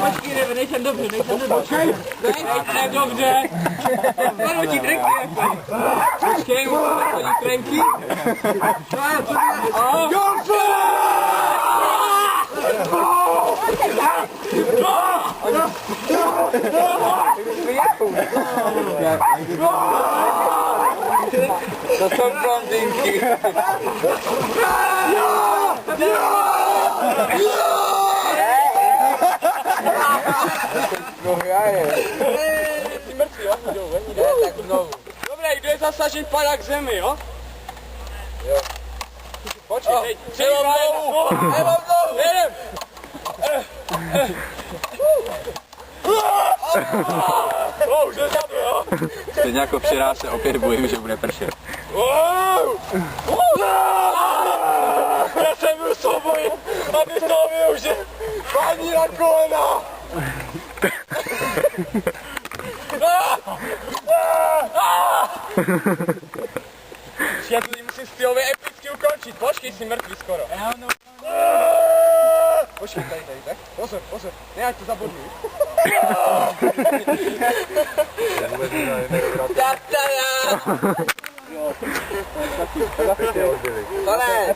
Počkej, nejsem dobře. Ne, dobře. Jmenuji ti trenky jako. Počkej, musím takový trenky. To jsou blondýnky. No hraje. Jsi mrtvý, jo? Ne, tak znovu. Dobré, kdo je zasažen, padá k zemi, jo? Jo. Počkej, hej. Nemám znovu. Jedem. Už nezadu, jo? Teď jako včera se opět bojím, že bude pršet. Já jsem byl souboj, aby to byl, že padni na kolena. Já to musím stylově epicky ukončit, počkej, jsi mrtvý skoro. Počkej, tady, tak? Pozor, ne, ať to zabodnu. To ne.